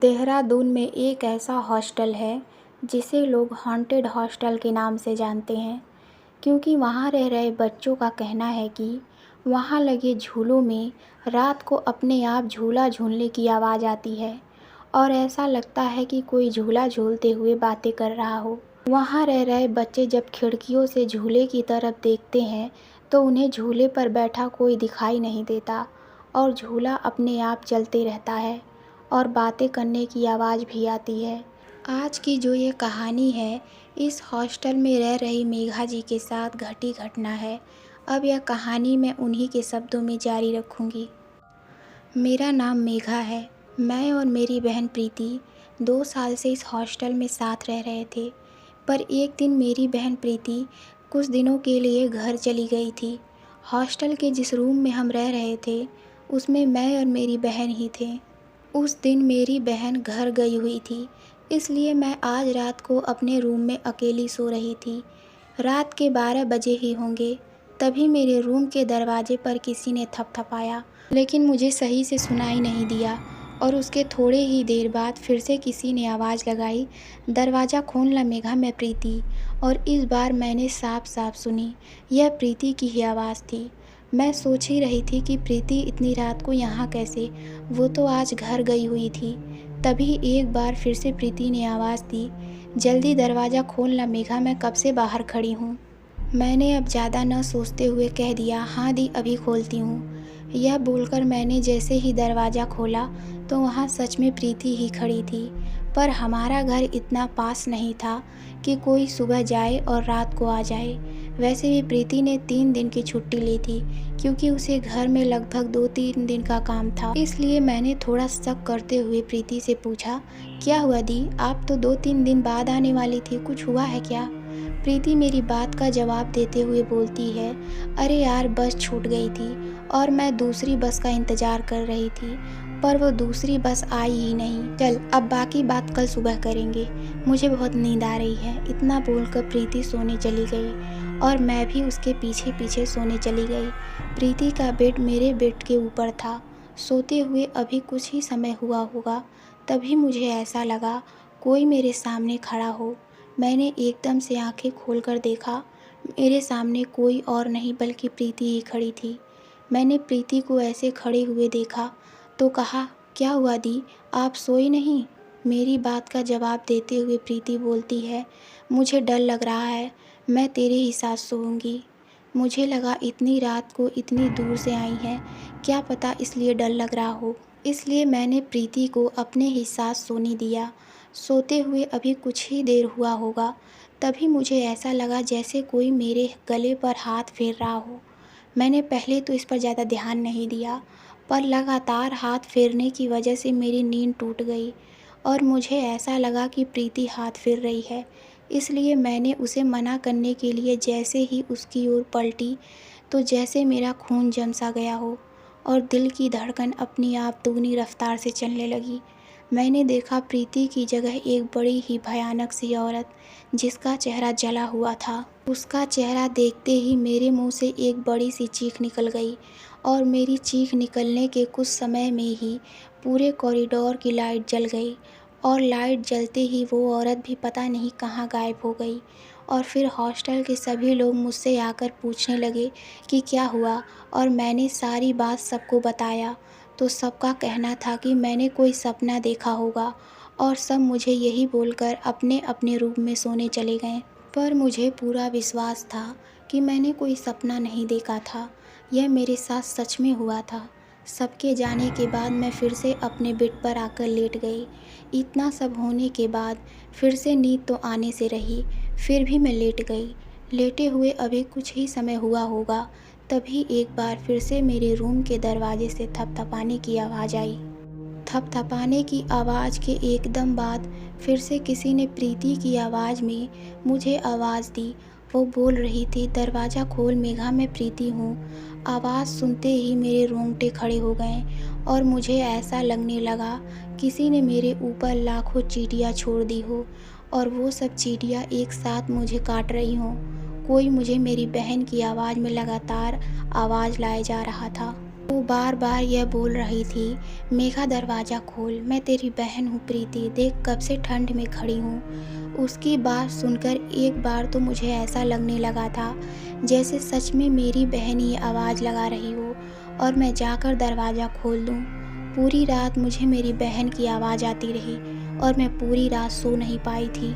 देहरादून में एक ऐसा हॉस्टल है जिसे लोग हॉन्टेड हॉस्टल के नाम से जानते हैं, क्योंकि वहाँ रह रहे बच्चों का कहना है कि वहाँ लगे झूलों में रात को अपने आप झूला झूलने की आवाज़ आती है और ऐसा लगता है कि कोई झूला झूलते हुए बातें कर रहा हो। वहाँ रह रहे बच्चे जब खिड़कियों से झूले की तरफ देखते हैं तो उन्हें झूले पर बैठा कोई दिखाई नहीं देता और झूला अपने आप चलते रहता है और बातें करने की आवाज़ भी आती है। आज की जो ये कहानी है, इस हॉस्टल में रह रही मेघा जी के साथ घटी घटना है। अब यह कहानी मैं उन्हीं के शब्दों में जारी रखूँगी। मेरा नाम मेघा है। मैं और मेरी बहन प्रीति 2 साल से इस हॉस्टल में साथ रह रहे थे, पर एक दिन मेरी बहन प्रीति कुछ दिनों के लिए घर चली गई थी। हॉस्टल के जिस रूम में हम रह रहे थे, उसमें मैं और मेरी बहन ही थे। उस दिन मेरी बहन घर गई हुई थी, इसलिए मैं आज रात को अपने रूम में अकेली सो रही थी। रात के 12 बजे ही होंगे, तभी मेरे रूम के दरवाजे पर किसी ने थपथपाया, लेकिन मुझे सही से सुनाई नहीं दिया और उसके थोड़े ही देर बाद फिर से किसी ने आवाज़ लगाई, दरवाज़ा खोलना मेघा, मैं प्रीति। और इस बार मैंने साफ साफ सुनी, यह प्रीति की ही आवाज़ थी। मैं सोच ही रही थी कि प्रीति इतनी रात को यहाँ कैसे, वो तो आज घर गई हुई थी। तभी एक बार फिर से प्रीति ने आवाज़ दी, जल्दी दरवाज़ा खोलना मेघा, मैं कब से बाहर खड़ी हूँ। मैंने अब ज़्यादा न सोचते हुए कह दिया, हाँ दी, अभी खोलती हूँ। यह बोलकर मैंने जैसे ही दरवाज़ा खोला तो वहाँ सच में प्रीति ही खड़ी थी, पर हमारा घर इतना पास नहीं था कि कोई सुबह जाए और रात को आ जाए। वैसे भी प्रीति ने 3 दिन की छुट्टी ली थी, क्योंकि उसे घर में लगभग 2-3 दिन का काम था। इसलिए मैंने थोड़ा शक करते हुए प्रीति से पूछा, क्या हुआ दी, आप तो 2-3 दिन बाद आने वाली थी, कुछ हुआ है क्या। प्रीति मेरी बात का जवाब देते हुए बोलती है, अरे यार, बस छूट गई थी और मैं दूसरी बस का इंतज़ार कर रही थी, पर वो दूसरी बस आई ही नहीं। चल, अब बाकी बात कल सुबह करेंगे, मुझे बहुत नींद आ रही है। इतना बोलकर प्रीति सोने चली गई और मैं भी उसके पीछे पीछे सोने चली गई। प्रीति का बेड मेरे बेड के ऊपर था। सोते हुए अभी कुछ ही समय हुआ होगा, तभी मुझे ऐसा लगा कोई मेरे सामने खड़ा हो। मैंने एकदम से आंखें खोलकर देखा, मेरे सामने कोई और नहीं बल्कि प्रीति ही खड़ी थी। मैंने प्रीति को ऐसे खड़े हुए देखा तो कहा, क्या हुआ दी, आप सोई नहीं। मेरी बात का जवाब देते हुए प्रीति बोलती है, मुझे डर लग रहा है, मैं तेरे ही साथ सोऊंगी। मुझे लगा इतनी रात को इतनी दूर से आई है, क्या पता इसलिए डर लग रहा हो। इसलिए मैंने प्रीति को अपने ही साथ सोने दिया। सोते हुए अभी कुछ ही देर हुआ होगा, तभी मुझे ऐसा लगा जैसे कोई मेरे गले पर हाथ फेर रहा हो। मैंने पहले तो इस पर ज़्यादा ध्यान नहीं दिया, पर लगातार हाथ फेरने की वजह से मेरी नींद टूट गई और मुझे ऐसा लगा कि प्रीति हाथ फेर रही है। इसलिए मैंने उसे मना करने के लिए जैसे ही उसकी ओर पलटी तो जैसे मेरा खून जम सा गया हो और दिल की धड़कन अपनी आप दुगनी रफ्तार से चलने लगी। मैंने देखा प्रीति की जगह एक बड़ी ही भयानक सी औरत, जिसका चेहरा जला हुआ था। उसका चेहरा देखते ही मेरे मुंह से एक बड़ी सी चीख निकल गई और मेरी चीख निकलने के कुछ समय में ही पूरे कॉरिडोर की लाइट जल गई और लाइट जलते ही वो औरत भी पता नहीं कहाँ गायब हो गई। और फिर हॉस्टल के सभी लोग मुझसे आकर पूछने लगे कि क्या हुआ, और मैंने सारी बात सबको बताया तो सबका कहना था कि मैंने कोई सपना देखा होगा और सब मुझे यही बोलकर अपने अपने रूम में सोने चले गए। पर मुझे पूरा विश्वास था कि मैंने कोई सपना नहीं देखा था, यह मेरे साथ सच में हुआ था। सबके जाने के बाद मैं फिर से अपने बेड पर आकर लेट गई। इतना सब होने के बाद फिर से नींद तो आने से रही, फिर भी मैं लेट गई। लेटे हुए अभी कुछ ही समय हुआ होगा, तभी एक बार फिर से मेरे रूम के दरवाजे से थपथपाने की आवाज़ आई। थपथपाने की आवाज़ के एकदम बाद फिर से किसी ने प्रीति की आवाज़ में मुझे आवाज़ दी। वो बोल रही थी, दरवाज़ा खोल मेघा, मैं प्रीति हूँ। आवाज़ सुनते ही मेरे रोंगटे खड़े हो गए और मुझे ऐसा लगने लगा किसी ने मेरे ऊपर लाखों चींटियाँ छोड़ दी हो और वो सब चींटियाँ एक साथ मुझे काट रही हों। कोई मुझे मेरी बहन की आवाज़ में लगातार आवाज़ लाए जा रहा था। वो बार बार यह बोल रही थी, मेघा दरवाज़ा खोल, मैं तेरी बहन हूँ प्रीति, देख कब से ठंड में खड़ी हूँ। उसकी बात सुनकर एक बार तो मुझे ऐसा लगने लगा था जैसे सच में मेरी बहन ही आवाज़ लगा रही हो और मैं जाकर दरवाज़ा खोल दूँ। पूरी रात मुझे मेरी बहन की आवाज़ आती रही और मैं पूरी रात सो नहीं पाई थी।